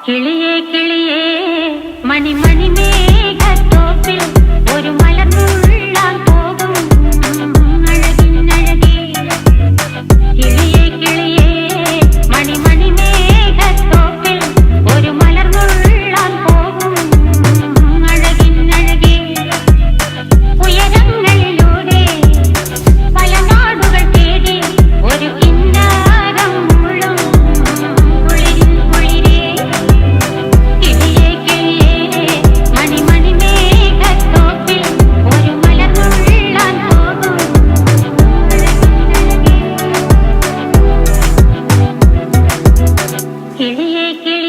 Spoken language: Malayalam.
കിളിയേ കിളിയേ മണിമണി മേഘത്തോപ്പിൽ ഒരു മലർന്നുള്ളാൻ പോകും അഴകിനഴകേ. കിളിയേ കിളിയേ മണിമണി മേഘത്തോപ്പിൽ ഒരു മലർന്നുള്ളാൻ പോകും അഴകിനഴകേ. ഉയരങ്ങളിലൂടെ പല നാടുകൾ തേടി ഒരു കിന്നാരം മുള്ളും കുളിരിൻ കുളിരേ. കിളിയേ കിളിയേ മണിമണി മേഘത്തോപ്പിൽ ഒരു മലർന്നുള്ളാൻ പോകും അഴകിനഴകേ. കിളിയേ കിളിയേ